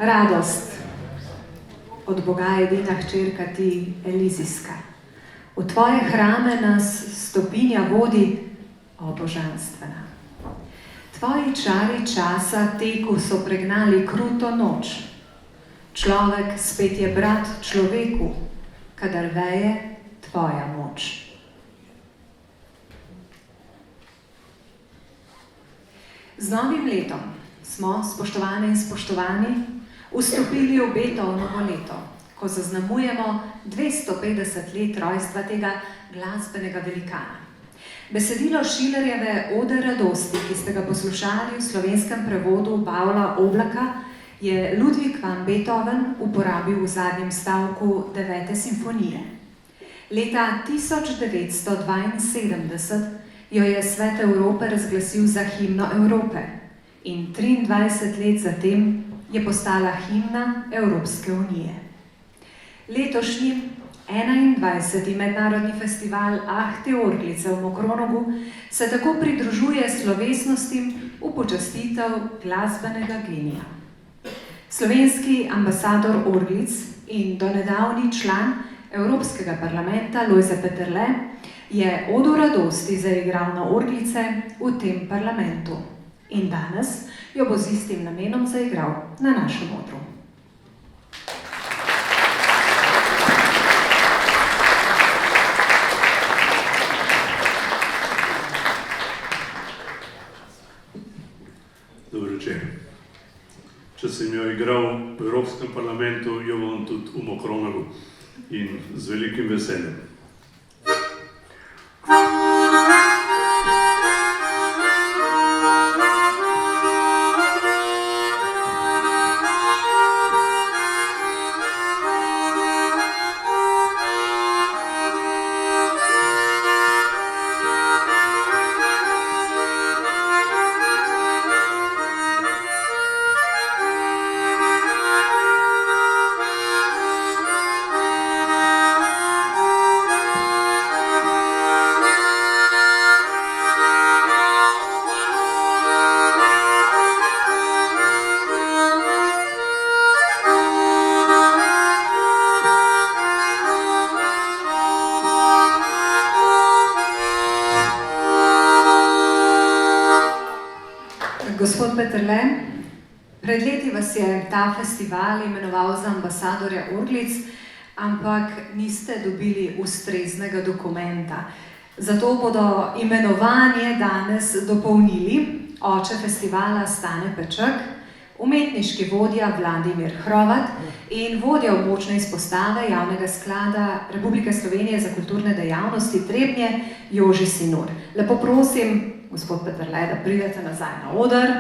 radost, od Boga edina hčerka ti elizijska. V tvoje hrame nas stopinja vodi, o božanstvena. Tvoji čari časa teku so pregnali kruto noč. Človek spet je brat človeku, kadar veje tvoja moč. Z novim letom smo, spoštovane in spoštovani, vstopili v Betovo novo leto, ko zaznamujemo 250 let rojstva tega glasbenega velikana. Besedilo Schillerjeve Ode radosti, ki ste ga poslušali v slovenskem prevodu Pavla Oblaka, je Ludwig van Beethoven uporabil v zadnjem stavku 9. simfonije. Leta 1972 jo je Svet Evrope razglasil za himno Evrope in 23 let zatem je postala himna Evropske unije. Letošnji 21. mednarodni festival Ahte Orglice v Mokronogu se tako pridružuje slovesnostim v počastitev glasbenega genija. Slovenski ambasador Orglic in donedavni član Evropskega parlamenta Lojze Peterle je Odo radosti zaigral na orglice v tem parlamentu in danes jo bo z istim namenom zaigral na našem odru. Dober večer. Če sem jo igral v Evropskem parlamentu, jo bom tudi v Mokronogu in z velikim veseljem. Gospod Peterle, pred leti vas je ta festival imenoval za ambasadorja Orglic, ampak niste dobili ustreznega dokumenta. Zato bodo imenovanje danes dopolnili oče festivala Stane Peček, umetniški vodja Vladimir Hrovat in vodja območne izpostave Javnega sklada Republike Slovenije za kulturne dejavnosti Trebnje Joži Sinur. Lepo prosim, gospod Peterle, da pridete nazaj na oder.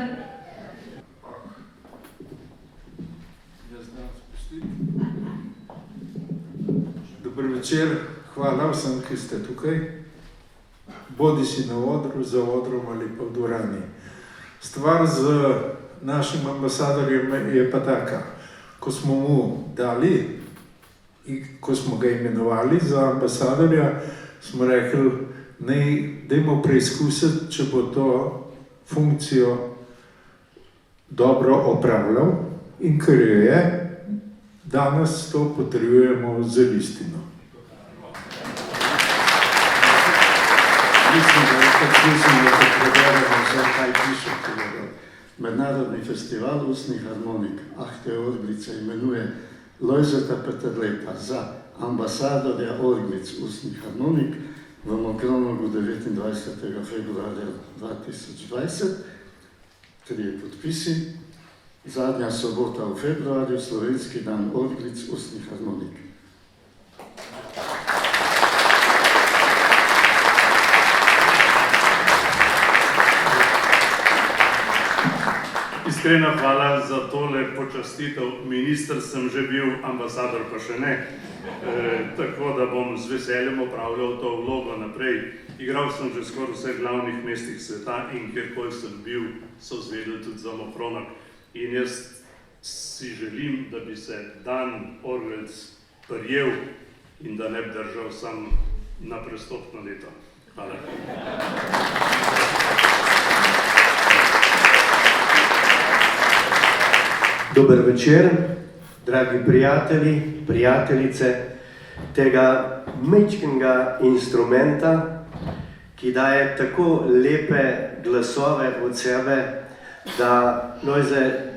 Dober večer, hvala vsem, ki ste tukaj. Bodi si na odru, za odrom ali pa v dvorani. Stvar z našim ambasadorjem je pa taka. Ko smo mu dali, ko smo ga imenovali za ambasadorja, smo rekli, dajmo preizkusiti, če bo to funkcijo dobro opravljal in ker jo je, danes to potrjujemo z listino. Mislim, da preberemo vse, kaj piše. Mednarodni festival ustnih harmonik Ahte Orglice imenuje Lojzeta Peterleta za ambasadorja Orglic ustnih harmonik v Mokronogu 29. februarja 2020. 3 podpisi. Zadnja sobota v februarju, slovenski dan Orglic ustnih harmonik. Iskrena hvala za tole počastitev. Minister sem že bil, ambasador pa še ne. Tako da bom z veseljem opravljal to vlogo naprej. Igral sem že skoraj v vseh glavnih mestih sveta in kjerkoli sem bil, so zvedeli tudi za Mokronog. In jaz si želim, da bi se dan Orglic prijel in da ne bi držal sam na prestopno leto. Hvala. Dober večer, dragi prijatelji, prijateljice tega majčkega instrumenta, ki daje tako lepe glasove od sebe, da,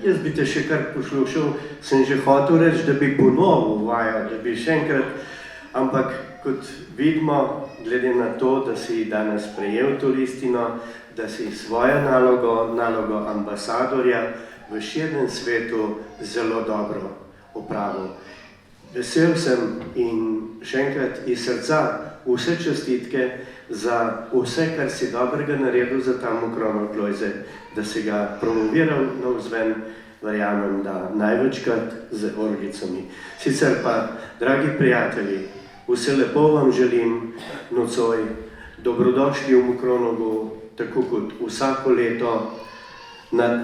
jaz bi te še kar poslušal, sem že hotel reči, da bi ponovil vajo, da bi še enkrat, ampak kot vidimo, glede na to, da si danes prejel to listino, da si svojo nalogo ambasadorja v širnem svetu zelo dobro opravil. Vesel sem in še enkrat iz srca vse čestitke za vse, kar si dobrega naredil za ta Mokrono Lojze, da si ga promoviral navzven, verjamem, da največkrat z orgicami. Sicer pa, dragi prijatelji, vse lepo vam želim nocoj, dobrodošli v Mokronovu, tako kot vsako leto,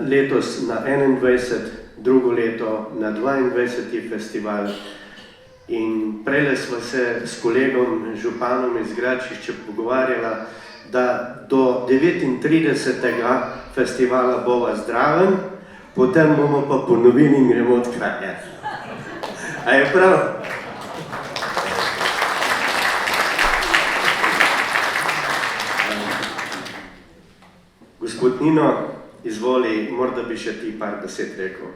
letos na 21, drugo leto na 22. festival. In prejle sva se s kolegom županom iz Gračišča pogovarjala, da do 39. festivala bova zdraven, potem bomo pa ponovili in gremo od kraja. A je prav? Gospod Nino, izvoli, morda bi še ti par besed rekel.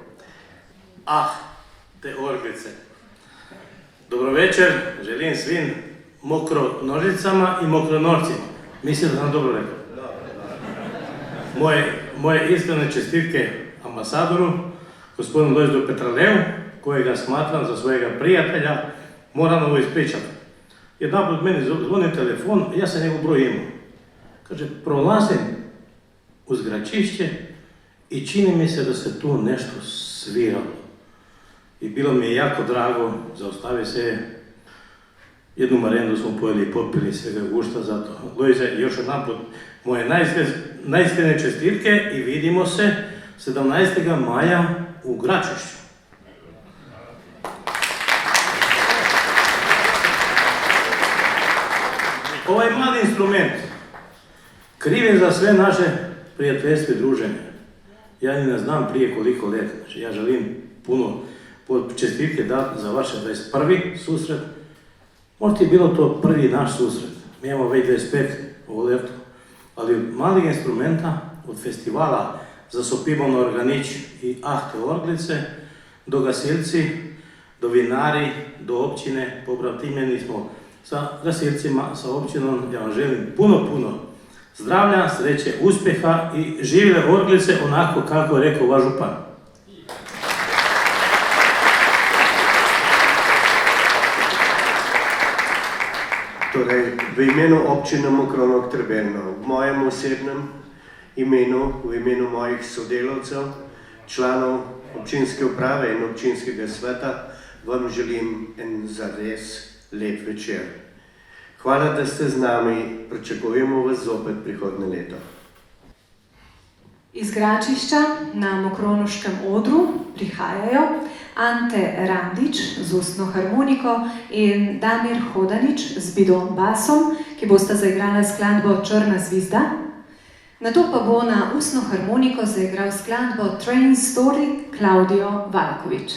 Te orglice. Dobro večer, želim svim mokronožicama i mokronorcima. Mislim da sam dobro rekao. Moje iskrene čestitke ambasadoru, gospodinu Lojzu Petralevu, kojega smatram za svojega prijatelja, moram ovo ispričati. Jedanput meni zvoni telefon, ja sam njegov broj imao. Kaže, prolazim uz Gračišće i čini mi se da se tu nešto sviralo. I bilo mi je jako drago, zaustavi se, jednu marendu smo pojeli i popili svega gušta, zato Lojze, još jedanput moje najiskrenije čestitke i vidimo se 17. maja u Gračišću. Ovaj mali instrument kriv je za sve naše prijateljstvo i druženje. Ja ni ne znam prije koliko let, znači ja želim puno čestitke dati za vaše 21. susret. Možda je bilo to prvi naš susret. Mi imamo već 25 ovo ljeto, ali od malih instrumenta, od festivala za sopivano organić i ahte orglice, do gasilci, do vinari, do općine, pobratimljeni smo sa gasilcima, sa općinom. Ja vam želim puno zdravlja, sreće, uspjeha i živjele orglice onako kako je rekao vaš župan. Torej, v imenu občine Mokrono Trbenno, v mojem osebnem imenu, v imenu mojih sodelavcev, članov občinske uprave in občinskega sveta, vam želim en zares lep večer. Hvala, da ste z nami, pričakujemo vas zopet prihodnje leto. Iz Gračišča na Mokronoškem odru prihajajo Ante Randič z ustno harmoniko in Damir Hodanič z bidon basom, ki bosta zaigrala skladbo Črna zvizda. Nato pa bo na ustno harmoniko zaigral skladbo Train Story Klaudijo Valkovič.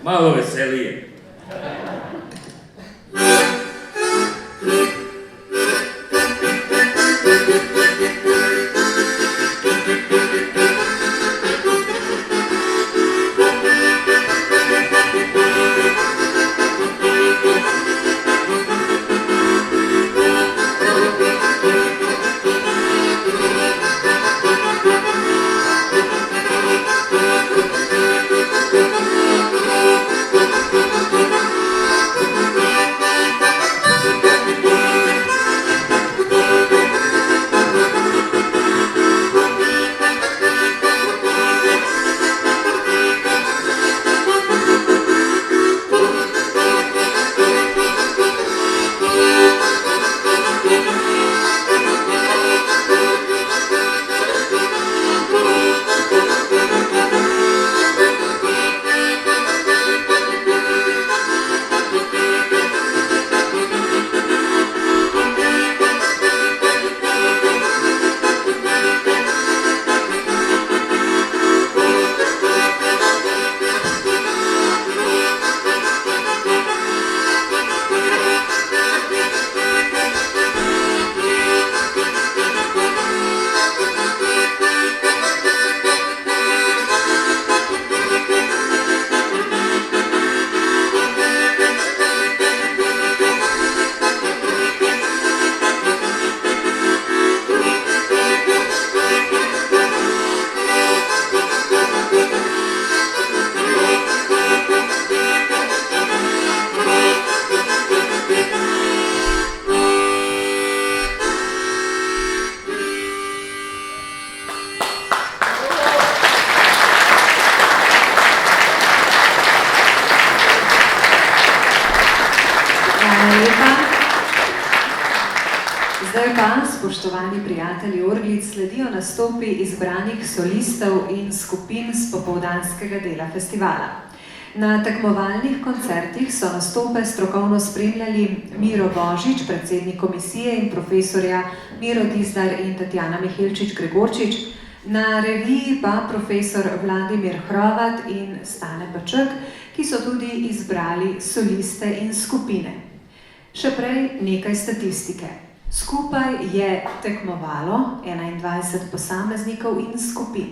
malo veselije. Zdaj pa, spoštovani prijatelji orglic, sledijo nastopi izbranih solistov in skupin z popoldanskega dela festivala. Na tekmovalnih koncertih so nastope strokovno spremljali Miro Božič, predsednik komisije, in profesorja Miro Dizdar in Tatjana Miheličič-Gregorčič, na reviji pa profesor Vladimir Hrovat in Stane Paček, ki so tudi izbrali soliste in skupine. Še prej nekaj statistike. Skupaj je tekmovalo 21 posameznikov in skupin.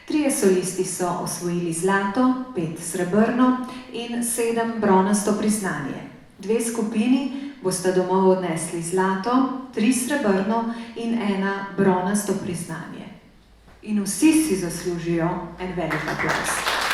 3 solisti so osvojili zlato, 5 srebrno in 7 bronasto priznanje. 2 skupini bosta domov odnesli zlato, 3 srebrno in 1 bronasto priznanje. In vsi si zaslužijo en velik aplavz.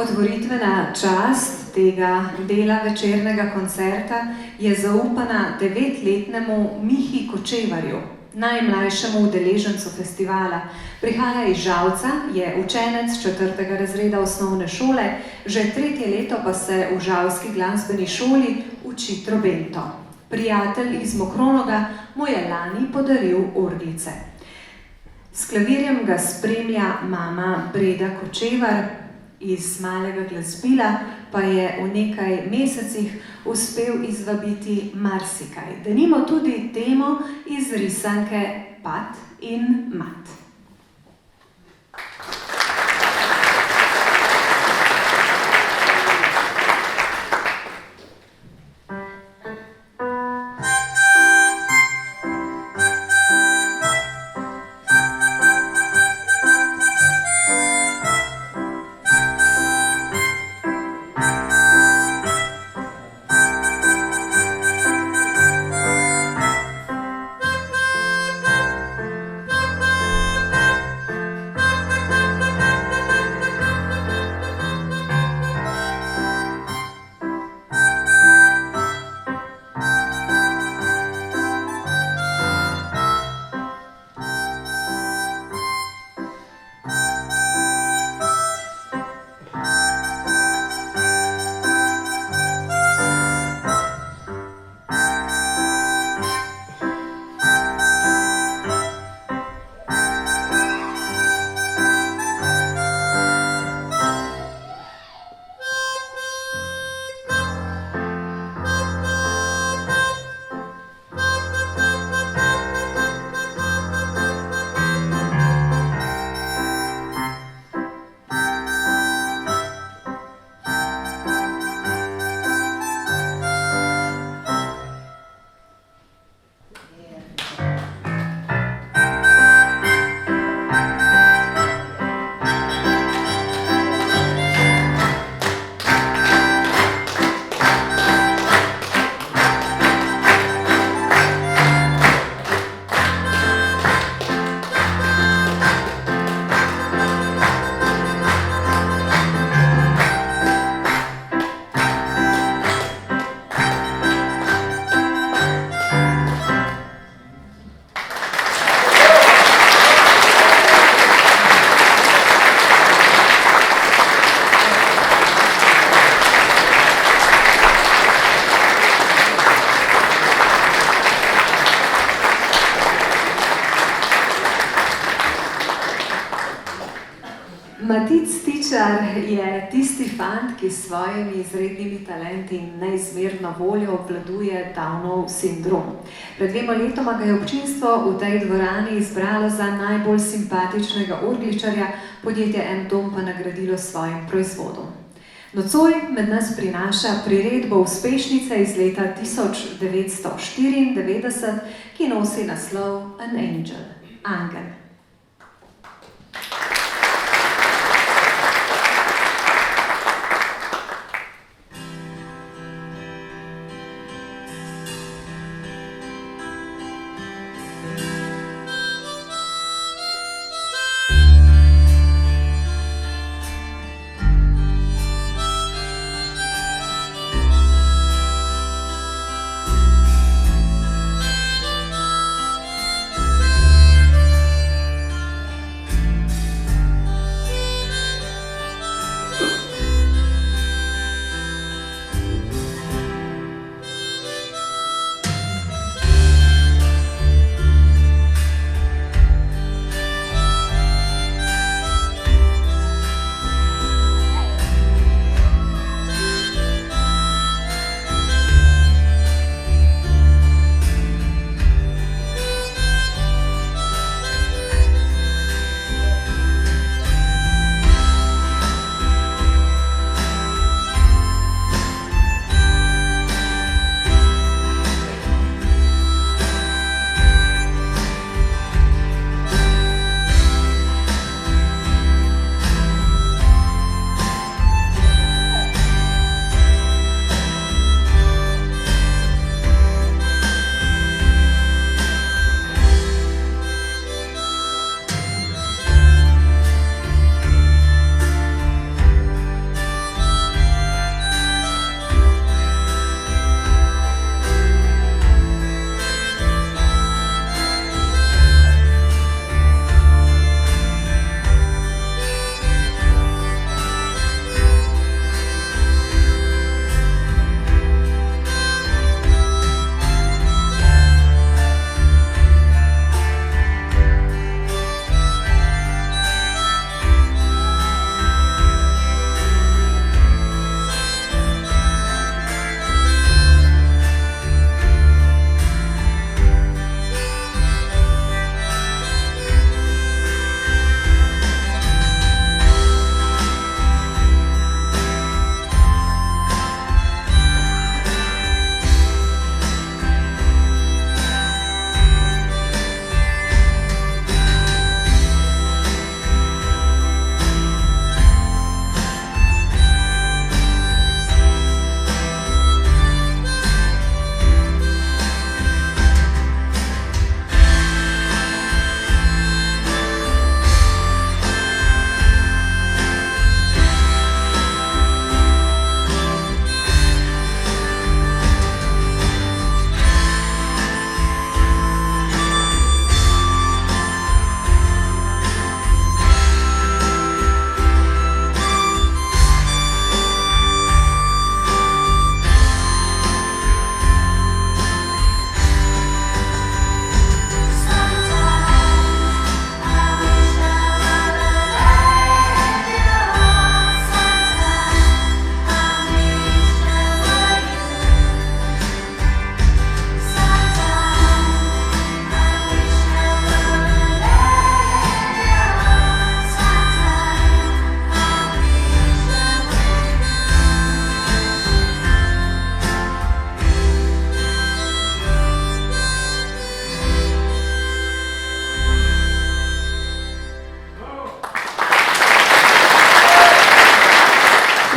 Otvoritvena čast tega dela večernega koncerta je zaupana 9-letnemu Mihi Kočevarju, najmlajšemu udeležencu festivala. Prihaja iz Žalca, je učenec 4. razreda osnovne šole, že 3. leto pa se v žalski glasbeni šoli uči trobento. Prijatelj iz Mokronoga mu je lani podaril orglice. S klavirjem ga spremlja mama Breda Kočevar, iz malega glasbila pa je v nekaj mesecih uspel izvabiti marsikaj. Denimo tudi temo iz risanke Pat in Mat. Matic Tičar je tisti fant, ki s svojimi izrednimi talenti in neizmerno voljo obvladuje Downov sindrom. Pred 2 letoma ga je občinstvo v tej dvorani izbralo za najbolj simpatičnega orgličarja, podjetje M-Dom pa nagradilo s svojim proizvodom. Nocoj med nas prinaša priredbo uspešnice iz leta 1994, ki nosi naslov An Angel, Angel.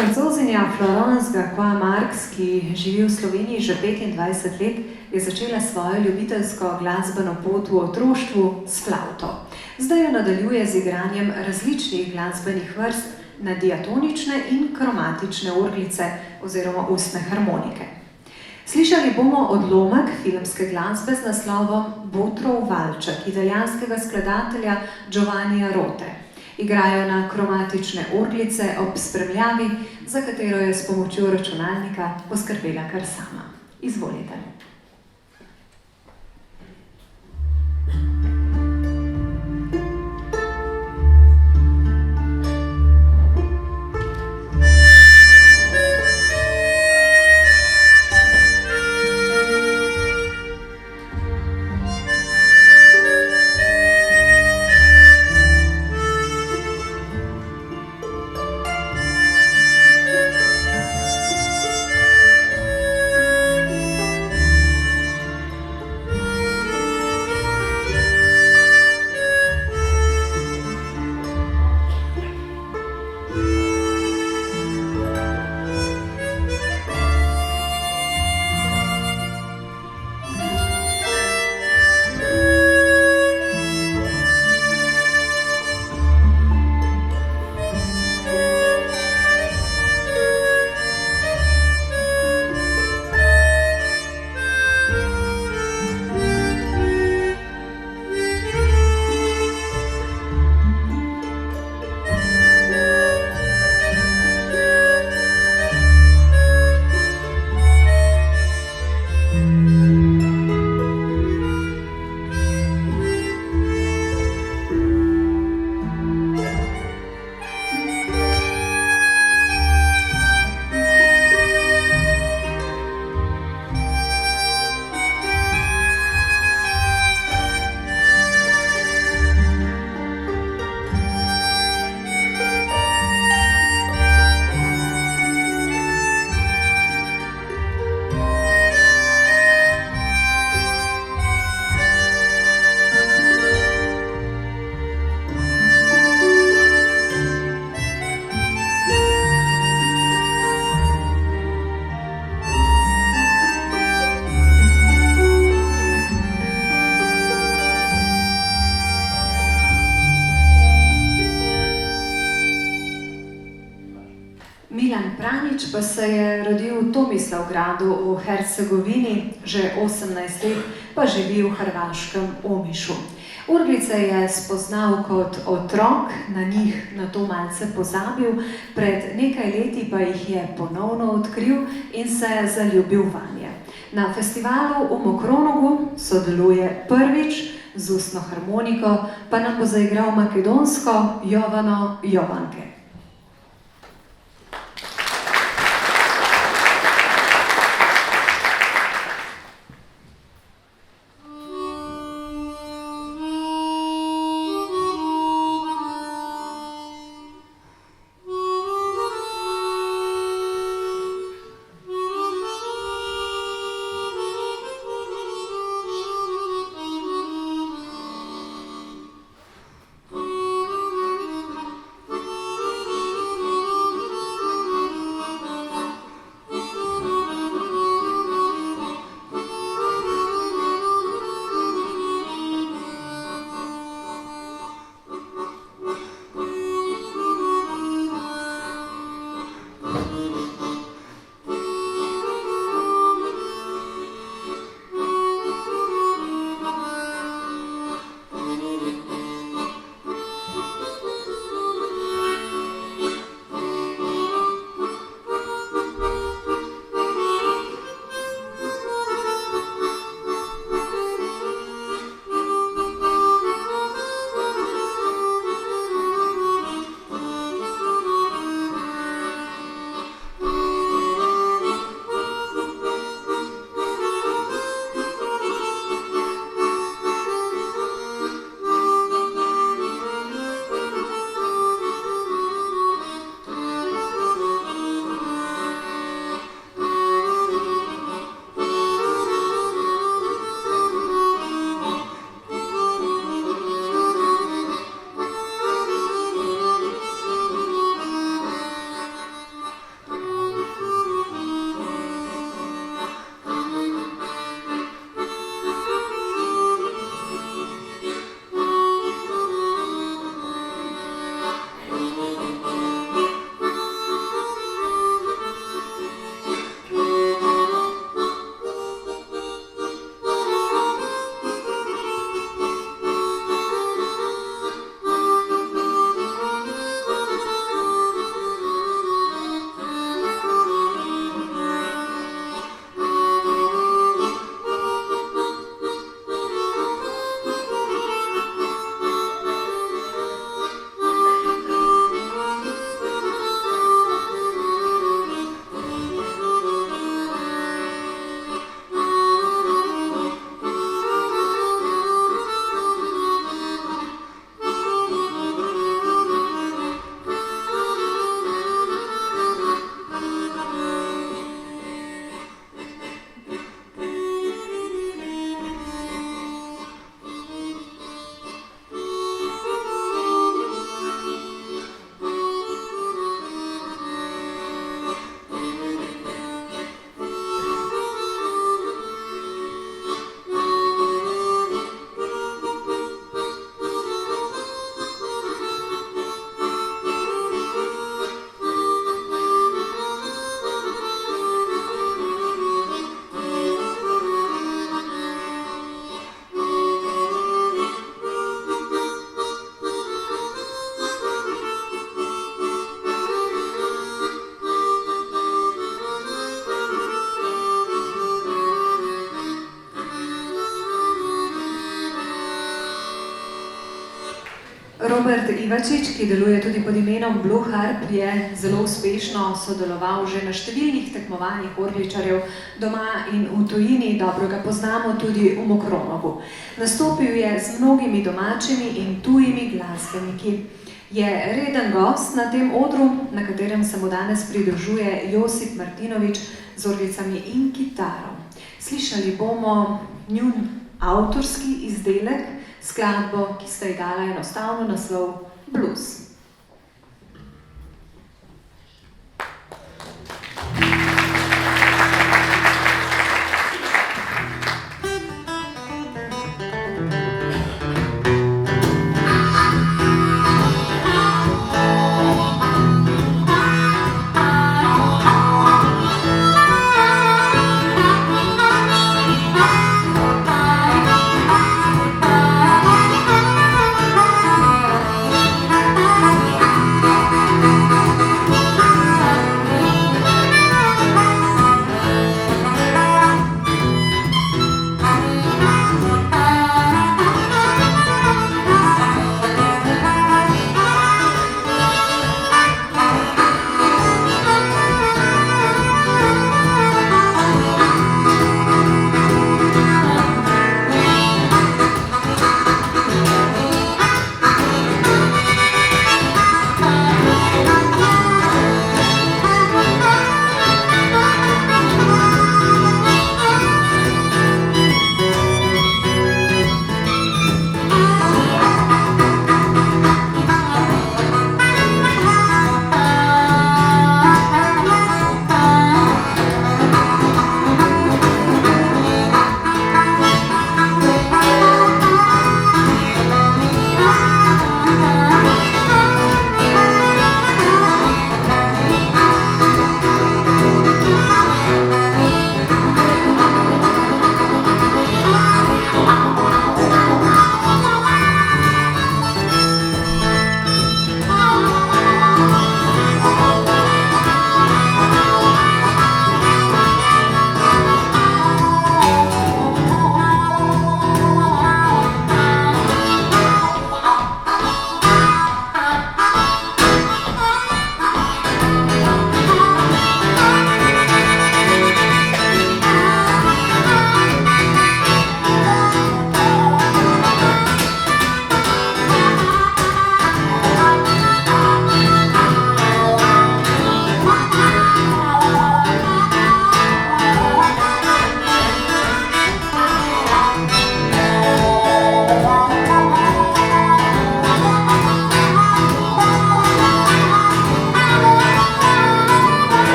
Francozinja Florence Gacquat-Marx, ki živi v Sloveniji že 25 let, je začela svojo ljubiteljsko glasbeno pot v otroštvu s flavto. Zdaj jo nadaljuje z igranjem različnih glasbenih vrst na diatonične in kromatične orglice oziroma ustne harmonike. Slišali bomo odlomek filmske glasbe z naslovom Botrov valček italijanskega skladatelja Giovannija Rote. Igrajo na kromatične orglice ob spremljavi, za katero je s pomočjo računalnika poskrbela kar sama. Izvolite. Martič pa se je rodil v Tomislavgradu v Hercegovini, že 18 let pa živi v hrvaškem Omišu. Urglice je spoznal kot otrok, na njih nato malce pozabil, pred nekaj leti pa jih je ponovno odkril in se zaljubil vanje. Na festivalu v Mokronogu sodeluje prvič, z ustno harmoniko pa nam bo zaigral makedonsko Jovano Jovanke. Robert Ivačič, ki deluje tudi pod imenom Blue Harp, je zelo uspešno sodeloval že na številnih tekmovanjih orgličarjev doma in v tujini, dobro ga poznamo tudi v Mokronogu. Nastopil je z mnogimi domačimi in tujimi glasbeniki. Je reden gost na tem odru, na katerem se mu danes pridružuje Josip Martinovič z orglicami in kitaro. Slišali bomo njun avtorski izdelek, skladbo, ki sta ji dala enostavno naslov Blues.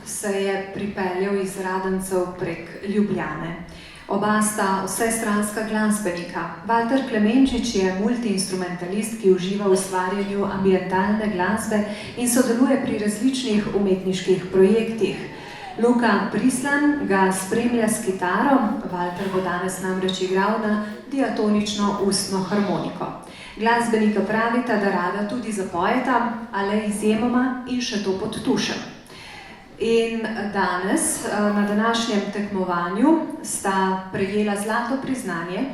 se je pripeljal iz Radencev prek Ljubljane. Oba sta vsestranska glasbenika. Walter Klemenčič je multiinstrumentalist, ki uživa v ustvarjanju ambientalne glasbe in sodeluje pri različnih umetniških projektih. Luka Prislan ga spremlja s kitaro, Walter bo danes namreč igral na diatonično ustno harmoniko. Glasbenika pravita, da rada tudi zapojeta, ale izjemoma in še to pod tušem. In danes, na današnjem tekmovanju, sta prejela zlato priznanje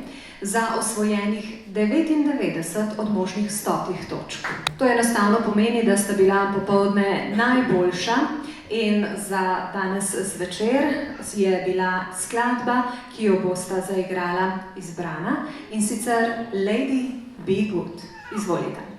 za osvojenih 99 od možnih 100 točk. To enostavno pomeni, da sta bila popoldne najboljša in za danes zvečer je bila skladba, ki jo bosta zaigrala, izbrana, in sicer Lady Be Good. Izvolite.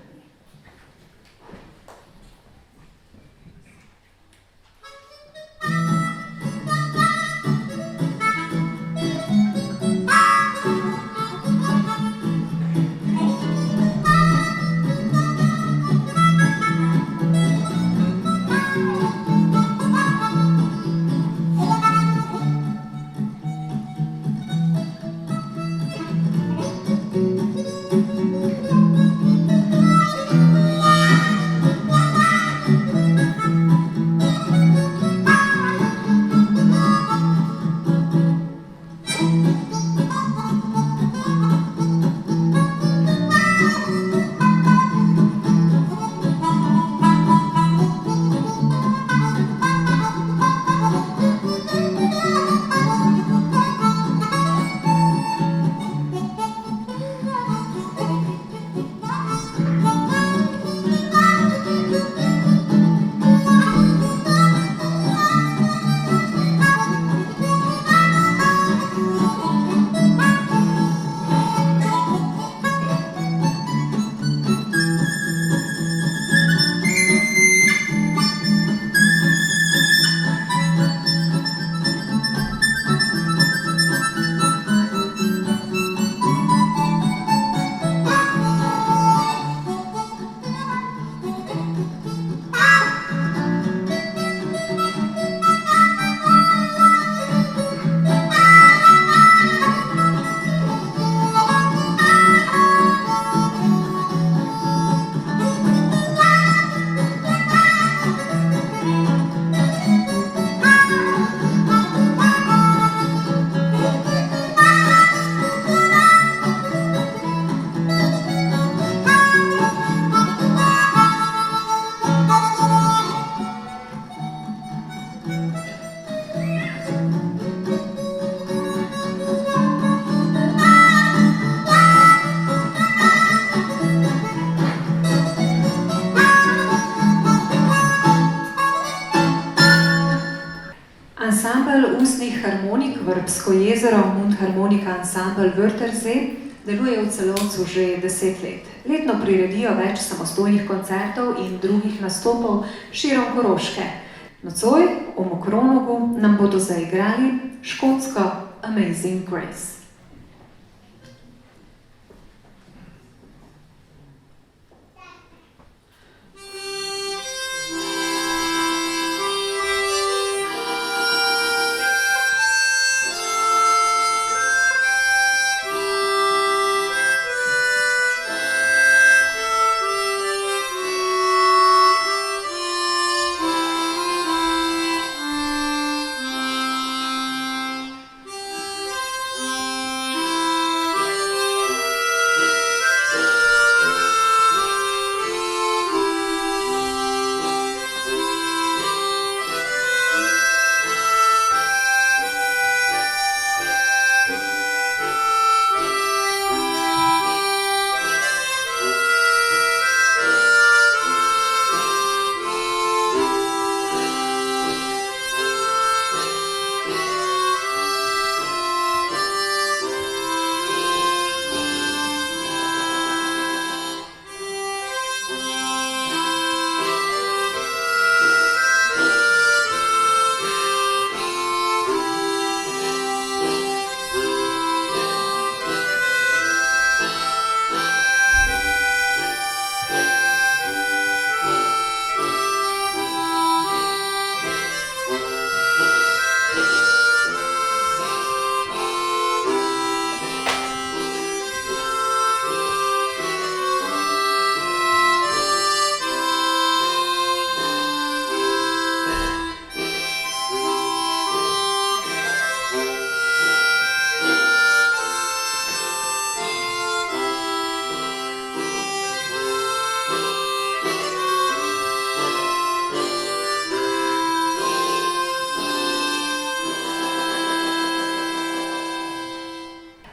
Ansambel ustnih harmonik Vrbsko jezero, Mundharmonika ansambel Wörthersee, deluje v Celovcu že 10 let. Letno priredijo več samostojnih koncertov in drugih nastopov širom Koroške. Nocoj v Mokronogu nam bodo zaigrali škotsko Amazing Grace.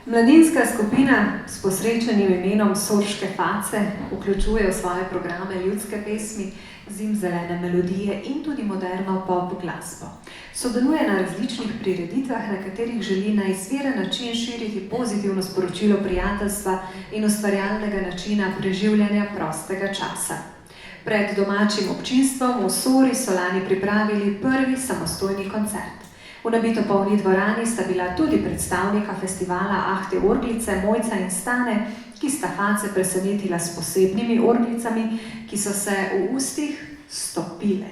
Mladinska skupina s posrečenim imenom Sorške face vključuje v svoje programe ljudske pesmi, zimzelene melodije in tudi moderno pop glasbo. Sodeluje na različnih prireditvah, na katerih želi na izviren način širiti pozitivno sporočilo prijateljstva in ustvarjalnega načina preživljanja prostega časa. Pred domačim občinstvom v Sori so lani pripravili prvi samostojni koncert. V nabito polni dvorani sta bila tudi predstavnika festivala Ahte orglice, Mojca in Stane, ki sta face presenetila s posebnimi orglicami, ki so se v ustih stopile.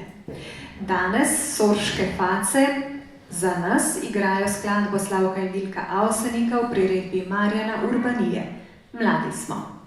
Danes Sorške face za nas igrajo skladbo Slavka in Vilka Avsenika v priredbi Marjana Urbanije. Mladi smo.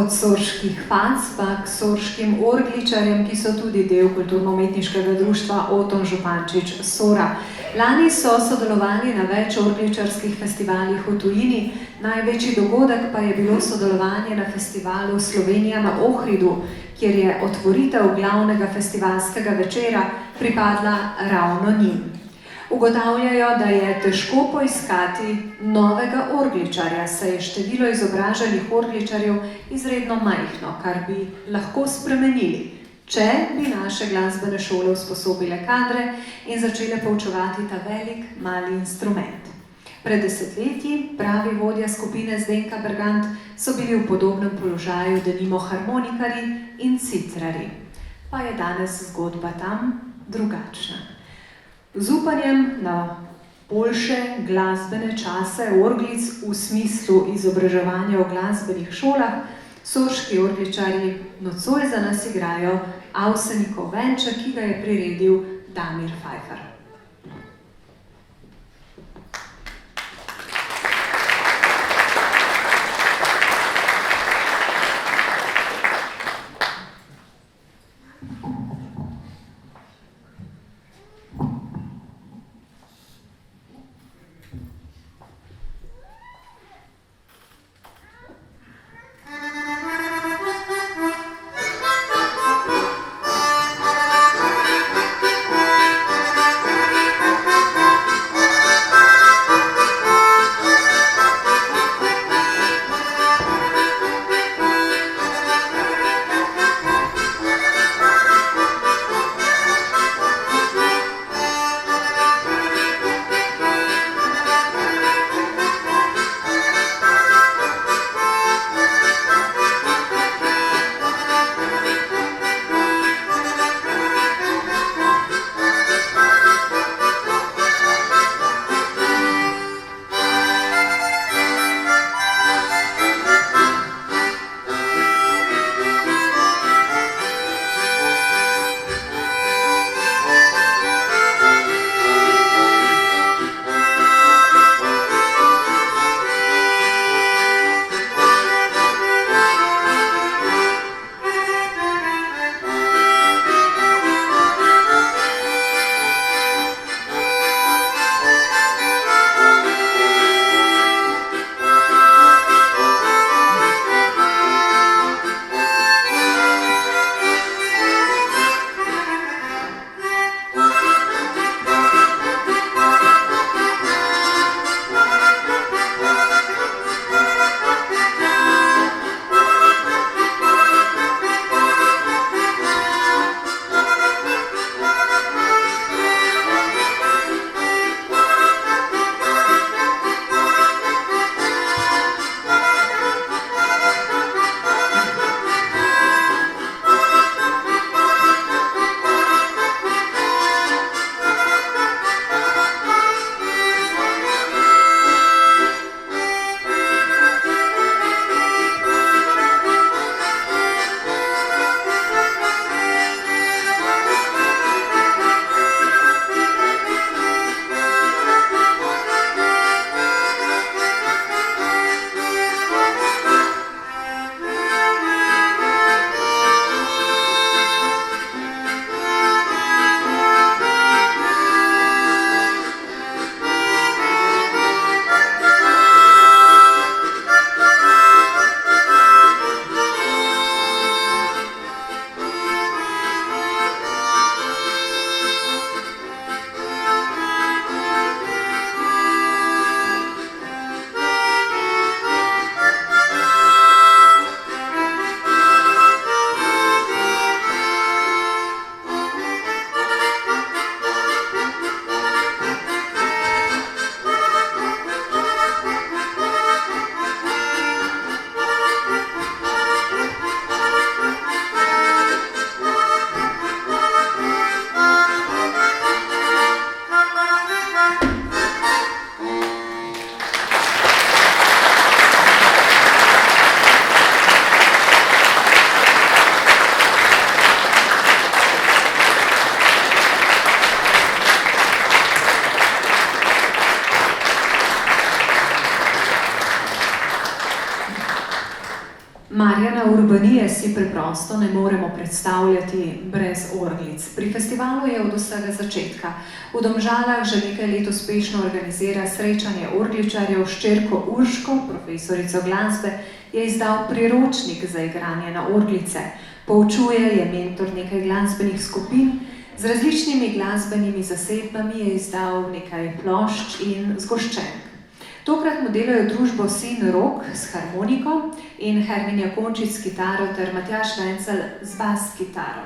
Od sorških fac pa k sorškim orgličarjem, ki so tudi del kulturno-umetniškega društva Oton Župančič Sora. Lani so sodelovali na več orgličarskih festivalih v tujini, največji dogodek pa je bilo sodelovanje na festivalu Slovenija na Ohridu, kjer je otvoritev glavnega festivalskega večera pripadla ravno njim. Ugotavljajo, da je težko poiskati novega orgličarja, saj je število izobraženih orgličarjev izredno majhno, kar bi lahko spremenili, če bi naše glasbene šole usposobile kadre in začele poučevati ta velik, mali instrument. Pred desetletji, pravi vodja skupine Zdenka Bergant, so bili v podobnem položaju denimo harmonikarji in citrarji. Pa je danes zgodba tam drugačna. Z upanjem na boljše glasbene čase orglic v smislu izobraževanja v glasbenih šolah Sorški orgličarji nocoj za nas igrajo Avsenikov venček, ki ga je priredil Damir Pfeiffer. Marjana Urbanije si preprosto ne moremo predstavljati brez orglic. Pri festivalu je od vsega začetka. V Domžalah že nekaj let uspešno organizira srečanje orgličarjev. Hčerko Urško, profesorico glasbe, je izdal priročnik za igranje na orglice. Poučuje, je mentor nekaj glasbenih skupin, z različnimi glasbenimi zasedbami je izdal nekaj plošč in zgoščenk. Tokrat mu delajo družbo sin Rok s harmoniko in Herminja Končič s kitaro ter Matjaž Vencel z bas kitaro.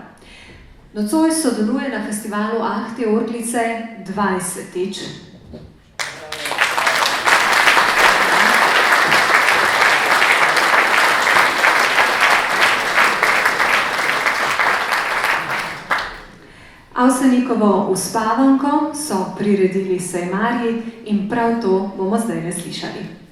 Nocoj sodeluje na festivalu Ah, te orglice 20-tič. Avsenikovo uspavanko so priredili sejmarji in prav to bomo zdaj slišali.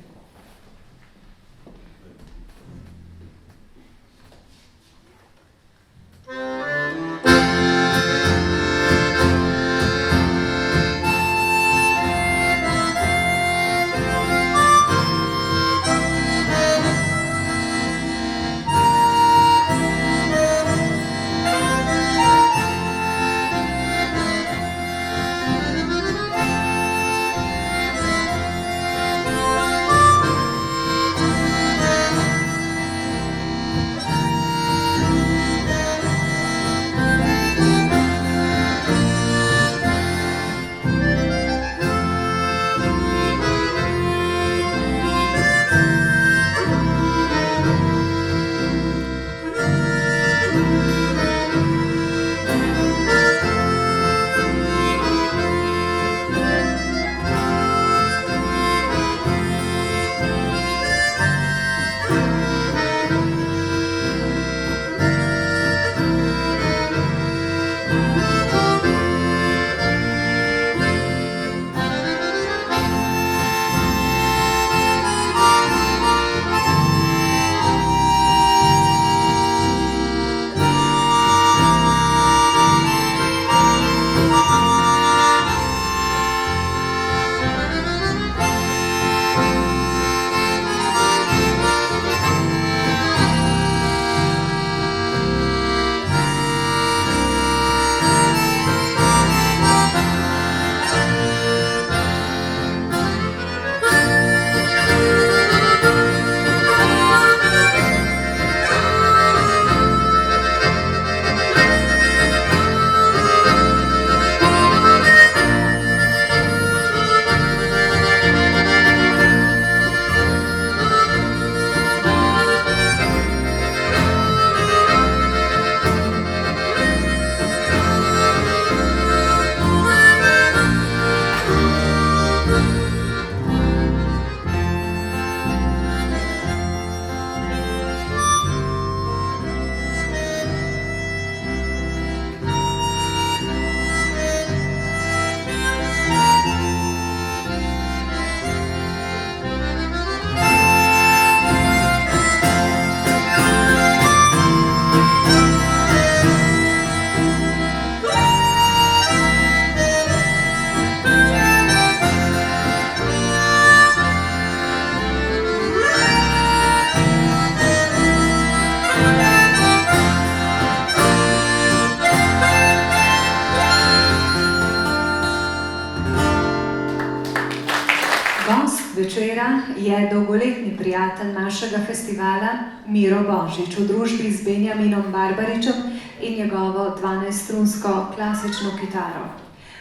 je dolgoletni prijatelj našega festivala Miro Božič v družbi z Benjaminom Barbaričem in njegovo 12-strunsko klasično kitaro.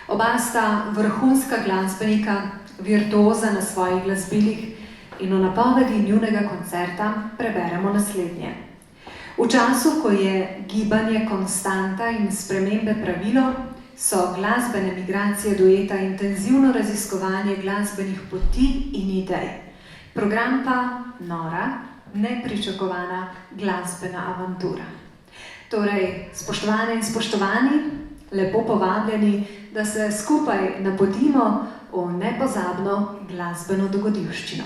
Oba sta vrhunska glasbenika, virtuoza na svojih glasbilih in v napovedi njunega koncerta preberemo naslednje. V času, ko je gibanje konstanta in spremembe pravilo, so glasbene migracije dueta intenzivno raziskovanje glasbenih poti in idej. Program pa nora, nepričakovana glasbena avantura. Torej, spoštovane in spoštovani, lepo povabljeni, da se skupaj napotimo v nepozabno glasbeno dogodivščino.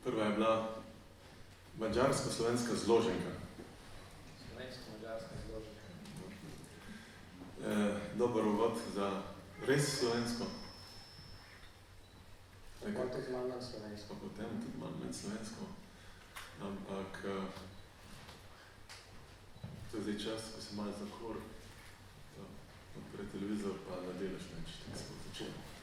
Prva je bila mađarsko-slovenska zloženka. Slovensko-mađarska zloženka. Dober uvod za res slovensko. Potem tudi malo manj slovensko. Pa potem tudi malo manj slovensko. Ampak to je zdaj čas, ko se malo zakor pred televizor pa ne delaš neč, tako se bo začelo.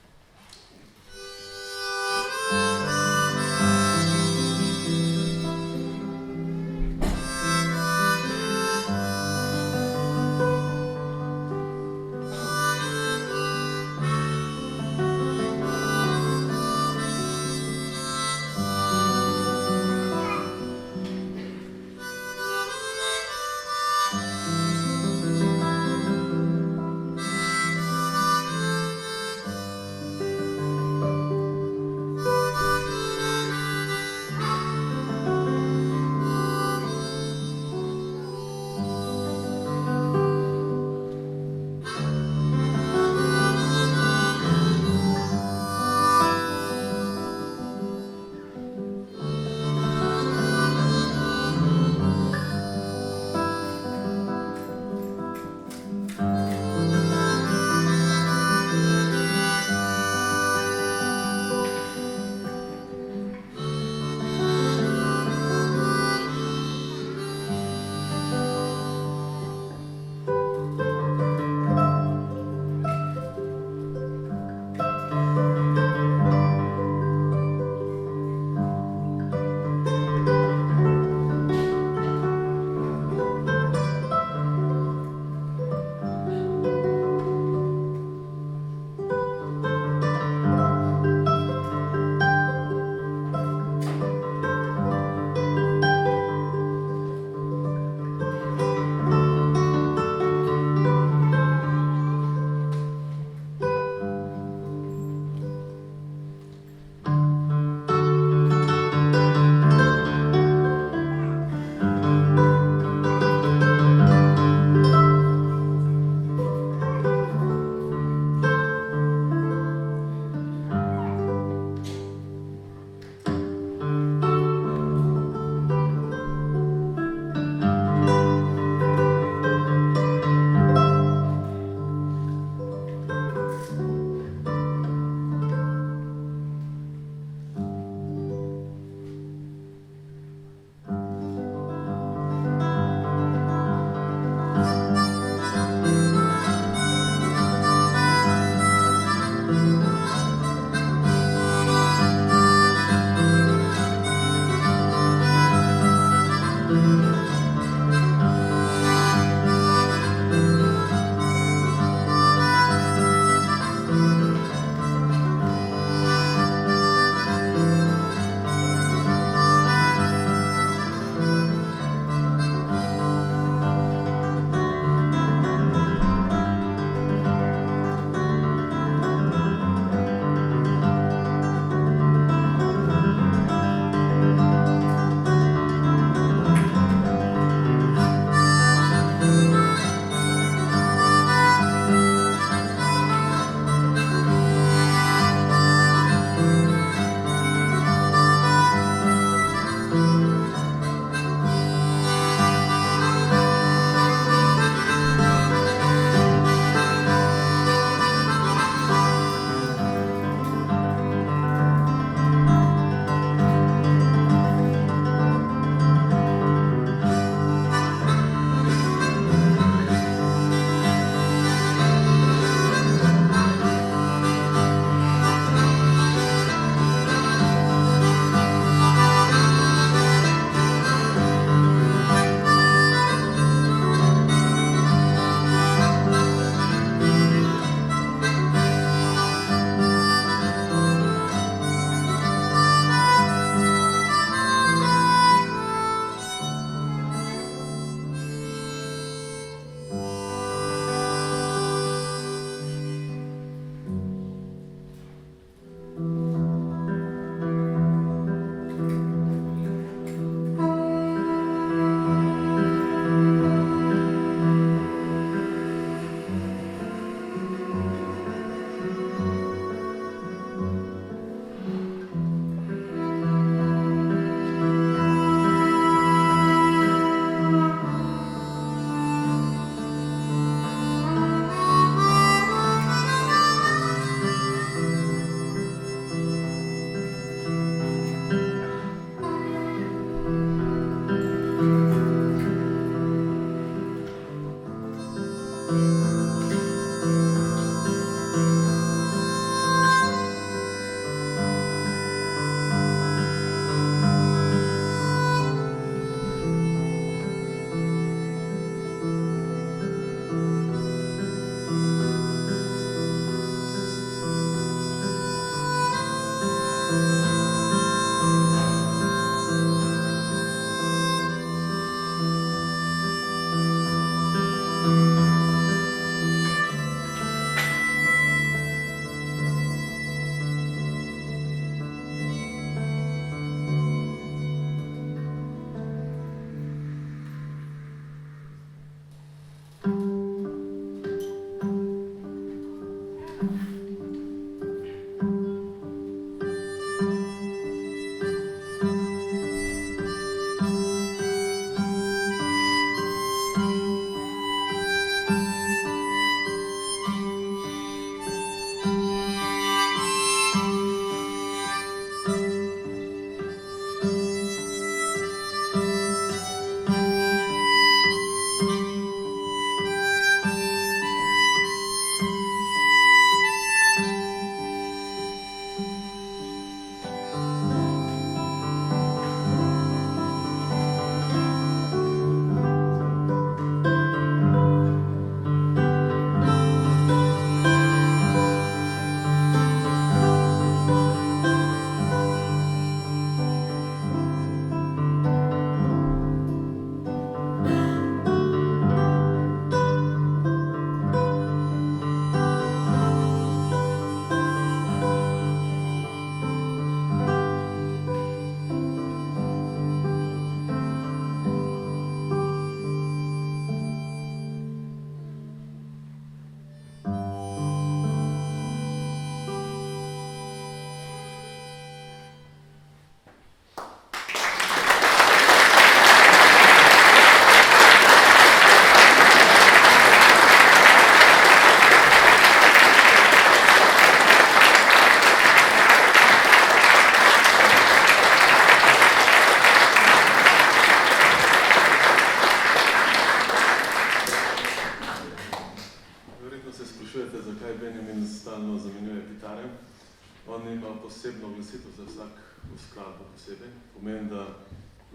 razglasitev za vsako skladbo posebej. Pomeni, da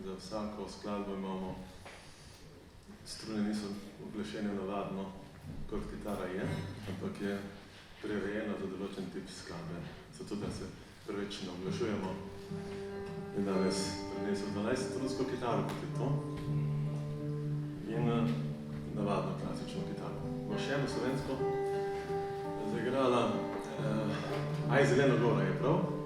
za vsako skladbo imamo strune niso uglašene navadno, kot kitara je, ampak je prirejena za določen tip skladbe, zato da se preveč ne uglašujemo. In danes prinesel 12-strunsko kitaro, kot je to, in navadno klasično kitaro. Bo še eno slovensko zaigrala Aj zelena gora, je prav?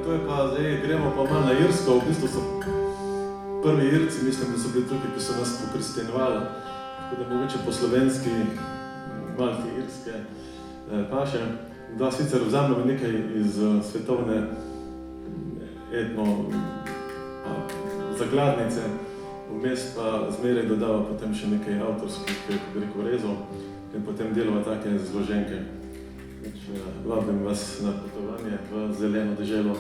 to je pa zdaj, gremo pa malo na Irsko, v bistvu so prvi Irci, mislim, da so bili tukaj, ki so nas pokristjanovali, tako da mogoče po slovenski, malo te irske paše. Da sicer vzamemo nekaj iz svetovne etno zakladnice, vmes pa zmeraj dodava potem še nekaj avtorskih, kako bi rekel, rezov in potem delava take zloženke. Vabim vas na potovanje v zeleno deželo.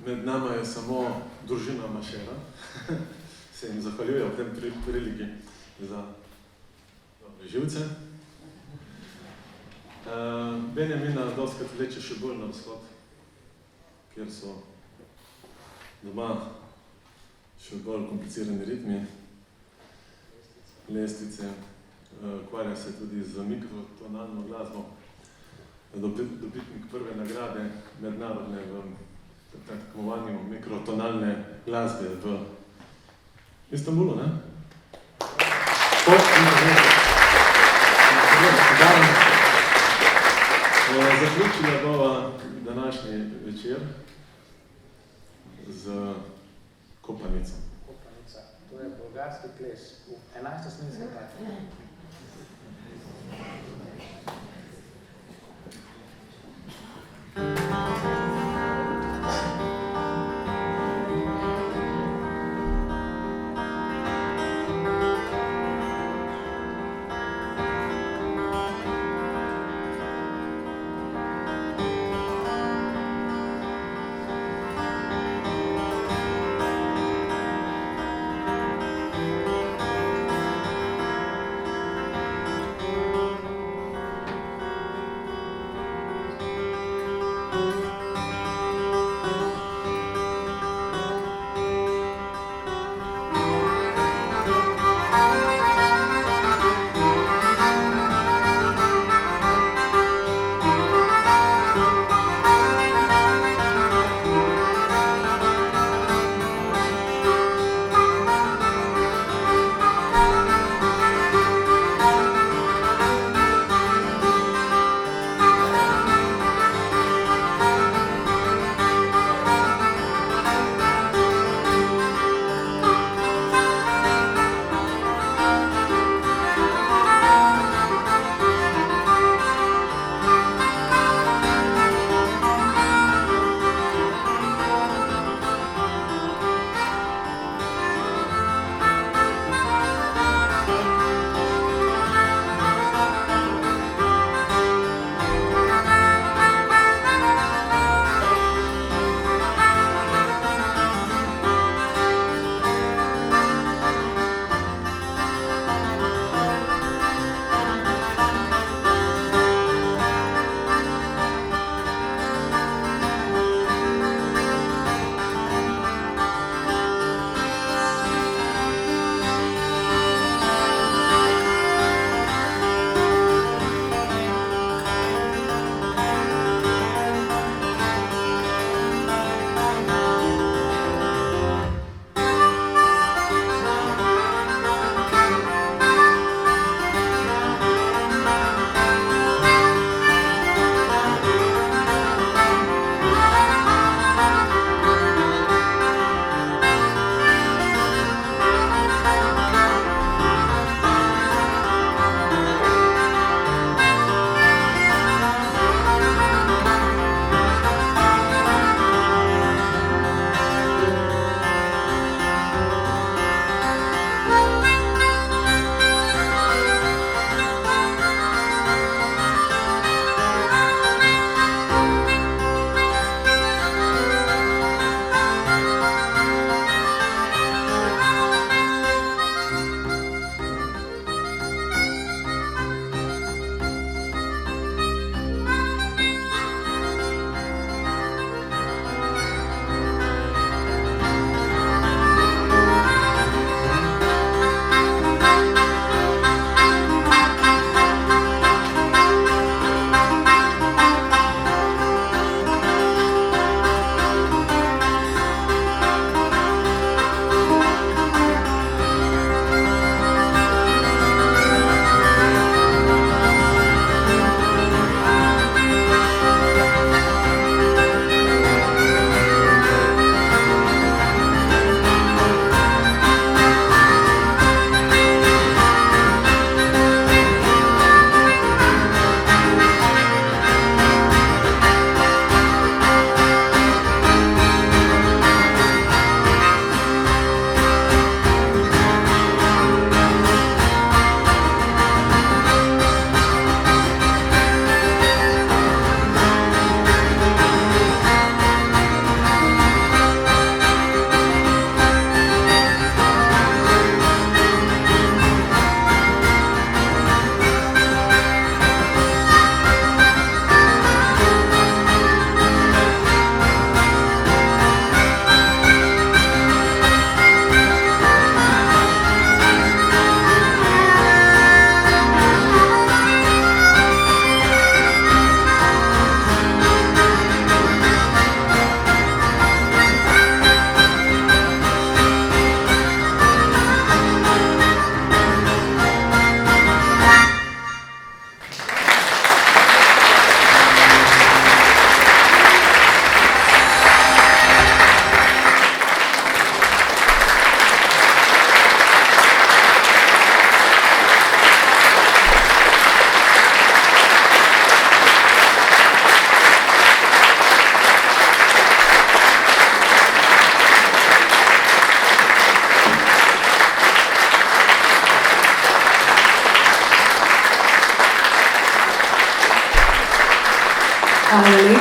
Med nama je samo družina Mašera. Se jim zahvaljuje v tem priliki za dobre živce. Benjamina dostkrat vleče še bolj na vzhod, kjer so doma še bolj komplicirani ritmi, lestvice, ukvarja se tudi z mikrotonalno glasbo, dobitnik prve nagrade mednarodne v tekmovanju mikrotonalne glasbe v Istanbulu, ne? Zaključila bova današnji večer z kopanico. Kopanica. To je bolgarski ples v 11-smenski taki.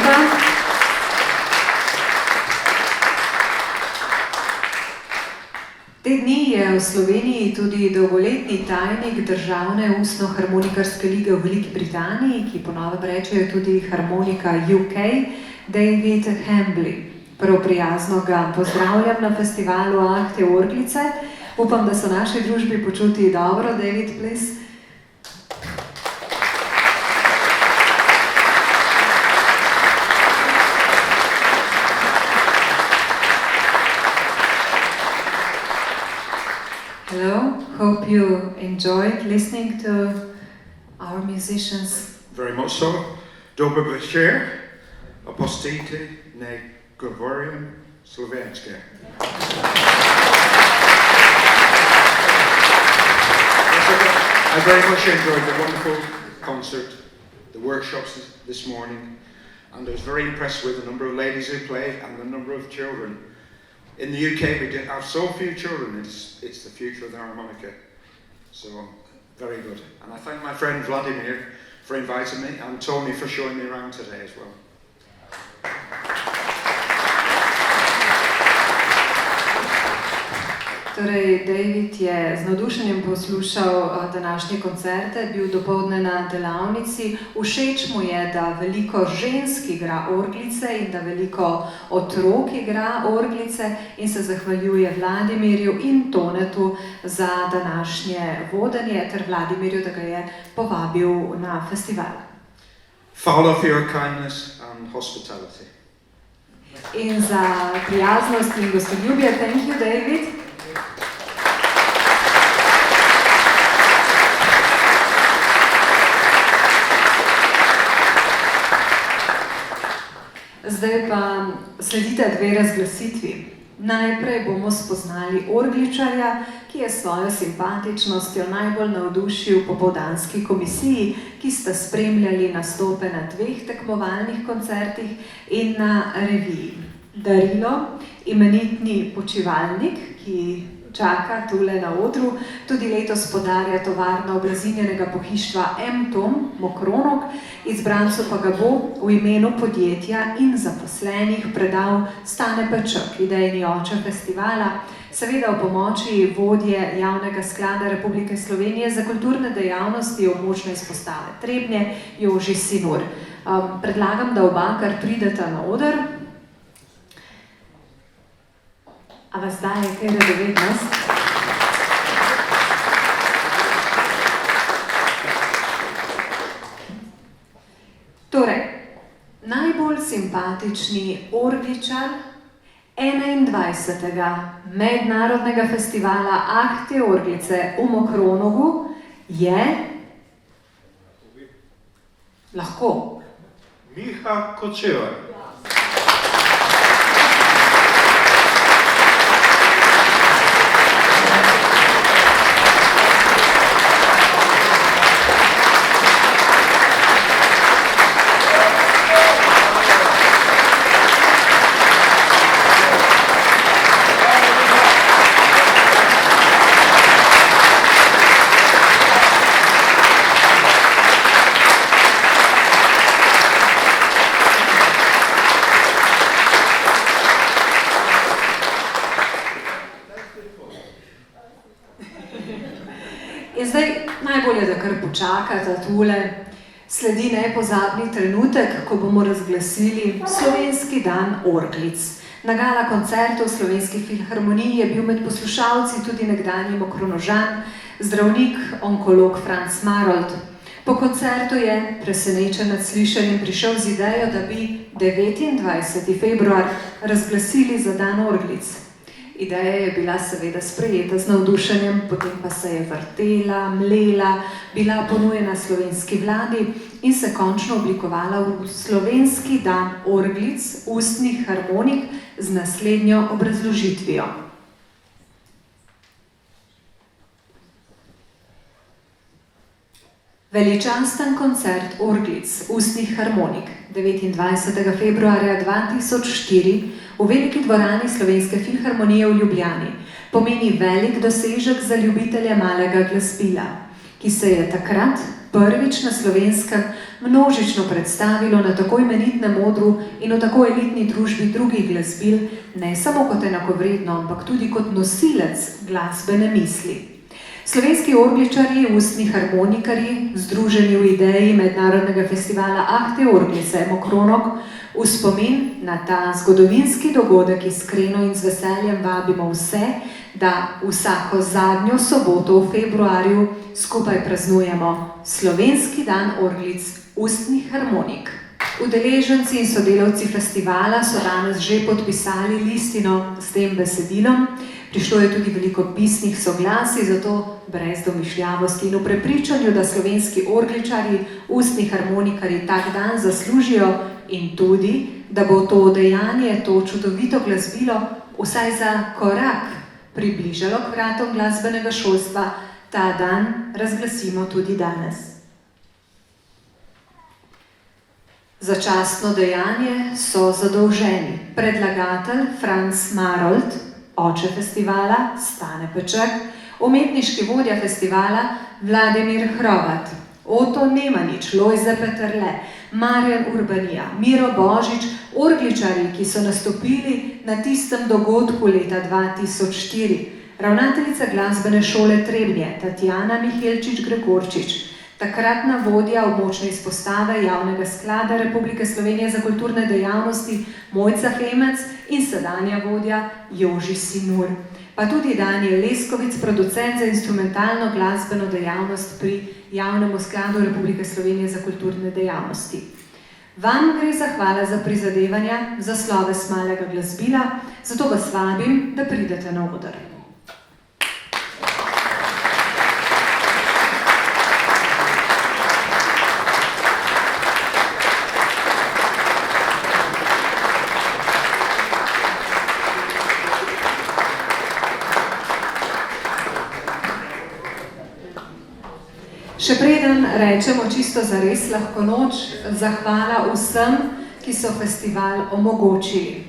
lepa. Te dni je v Sloveniji tudi dolgoletni tajnik Državne ustno-harmonikarske lige v Veliki Britaniji, ki po novem rečejo tudi harmonika UK, David Hembley. Prav prijazno ga pozdravljam na festivalu Ahte Orglice. Upam, da so naši družbi počuti dobro. David, please. Hello, hope you enjoyed listening to our musicians. Very much so. Dober večer, opustite ne govorim slovenski. I very much enjoyed the wonderful concert, the workshops this morning, and I was very impressed with the number of ladies who played and the number of children. In the UK, we have so few children, it's the future of the harmonica. So, very good. And I thank my friend Vladimir for inviting me, and Tony for showing me around today as well. Torej, David je z navdušenjem poslušal današnje koncerte, bil dopoldne na delavnici. Všeč mu je, da veliko žensk igra orglice in da veliko otrok igra orglice in se zahvaljuje Vladimirju in Tonetu za današnje vodenje ter Vladimirju, da ga je povabil na festival. Follow for your kindness and hospitality. In za prijaznost in gostoljubje, thank you, David. Zdaj pa sledita dve razglasitvi. Najprej bomo spoznali orgličarja, ki je svojo simpatičnostjo najbolj navdušil popoldanski komisiji, ki sta spremljali nastope na dveh tekmovalnih koncertih in na reviji. Darilo, imenitni počivalnik, ki čaka tule na odru, tudi letos podarja tovarna oblazinjenega pohištva M-Tom Mokronog, izbrancu pa ga bo v imenu podjetja in zaposlenih predal Stane Peček, idejni oče festivala, seveda v pomoči vodje Javnega sklada Republike Slovenije za kulturne dejavnosti območne izpostave Trebnje, Joži Sinur. Predlagam, da oba kar prideta na oder. A vas daje kaj radovednost? Torej, najbolj simpatični orgličar 21. mednarodnega festivala Ahte Orglice v Mokronogu je... Lahko. Miha Kočevar. Najbolje, da kar počakate tule. Sledi nepozabni trenutek, ko bomo razglasili Slovenski dan orglic. Na gala koncertu v Slovenski filharmoniji je bil med poslušalci tudi nekdanji Mokronožan, zdravnik, onkolog Franc Marold. Po koncertu je, presenečen nad slišanjem, prišel z idejo, da bi 29. februar razglasili za dan orglic. Ideja je bila seveda sprejeta z navdušenjem, potem pa se je vrtela, mlela, bila ponujena slovenski vladi in se končno oblikovala v Slovenski dan orglic, ustnih harmonik z naslednjo obrazložitvijo. Veličasten koncert orglic, ustnih harmonik 29. februarja 2004 v veliki dvorani Slovenske filharmonije v Ljubljani pomeni velik dosežek za ljubitelje malega glasbila, ki se je takrat prvič na Slovenskem množično predstavilo na tako imenitnem odru in v tako elitni družbi drugih glasbil, ne samo kot enakovredno, ampak tudi kot nosilec glasbene misli. Slovenski orgličarji, ustni harmonikarji, združeni v ideji mednarodnega festivala Ah, te orglice, Mokronog, v spomin na ta zgodovinski dogodek iskreno in z veseljem vabimo vse, da vsako zadnjo soboto v februarju skupaj praznujemo Slovenski dan orglic ustnih harmonik. Udeleženci in sodelavci festivala so danes že podpisali listino s tem besedilom. Prišlo je tudi veliko pisnih soglasij, zato brez domišljavosti in v prepričanju, da slovenski orgličarji, ustni harmonikarji tak dan zaslužijo in tudi, da bo to dejanje, to čudovito glasbilo vsaj za korak približalo k vratom glasbenega šolstva, ta dan razglasimo tudi danes. Za častno dejanje so zadolženi predlagatelj Franc Marolt, oče festivala Stane Peček, umetniški vodja festivala Vladimir Hrovat, Oto Nemanič, Lojze Peterle, Marjan Urbanija, Miro Božič, orgličarji, ki so nastopili na tistem dogodku leta 2004, ravnateljica glasbene šole Trebnje, Tatjana Mihelčič-Gregorčič, takratna vodja območne izpostave Javnega sklada Republike Slovenije za kulturne dejavnosti Mojca Hemec in sedanja vodja Joži Sinur. Pa tudi Danijel Leskovic, producent za instrumentalno glasbeno dejavnost pri Javnem skladu Republike Slovenije za kulturne dejavnosti. Vam gre zahvala za prizadevanja, za sloves malega glasbila, zato vas vabim, da pridete na oder. Še preden rečemo čisto zares lahko noč, zahvala vsem, ki so festival omogočili.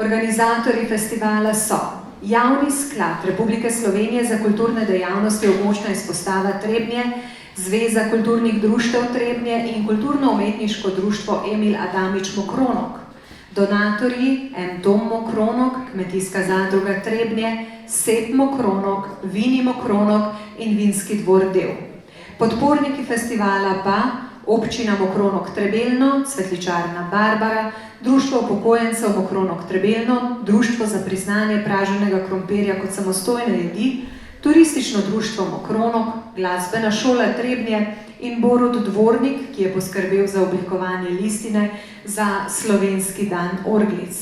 Organizatorji festivala so Javni sklad Republike Slovenije za kulturne dejavnosti območna izpostava Trebnje, Zveza kulturnih društev Trebnje in kulturno-umetniško društvo Emil Adamič Mokronog. Donatorji Tom Mokronog, Kmetijska zadruga Trebnje, Sep Mokronog, Vini Mokronog in Vinski dvor Del. Podporniki festivala pa Občina Mokronog Trebelno, Cvetličarna Barbara, Društvo upokojencev Mokronog Trebelno, Društvo za priznanje praženega krompirja kot samostojne jedi, Turistično društvo Mokronog, Glasbena šola Trebnje in Borut Dvornik, ki je poskrbel za oblikovanje listine za Slovenski dan orglic.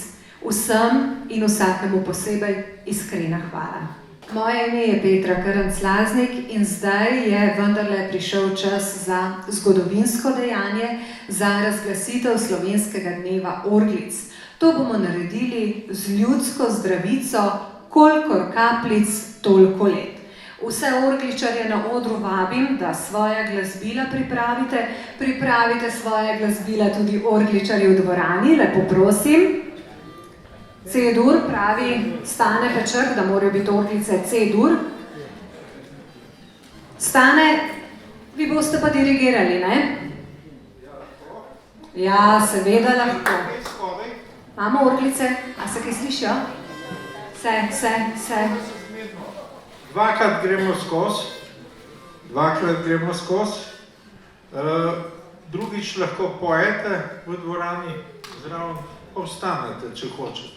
Vsem in vsakemu posebej iskrena hvala. Moje ime je Petra Krnc-Laznik in zdaj je vendarle prišel čas za zgodovinsko dejanje, za razglasitev Slovenskega dneva orglic. To bomo naredili z ljudsko zdravico, kolikor kapljic, toliko let. Vse orgličarje na odru vabim, da svoja glasbila pripravite svoje glasbila tudi orgličarji v dvorani, lepo prosim. C-dur pravi Stane Peček, da morajo biti orglice C-dur. Stane, vi boste pa dirigirali, ne? Ja, seveda lahko. Imamo orglice, a se kaj slišijo? Se. Dvakrat gremo skozi. Drugič lahko pojete v dvorani, zraven pa vstanete, če hočete.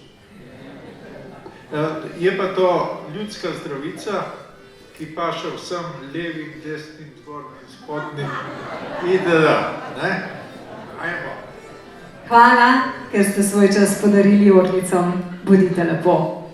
Je pa to ljudska zdravica, ki paše vsem levim, desnim, zgornjim, spodnjim itd. Ajmo. Hvala, ker ste svoj čas podarili orglicom. Bodite lepo.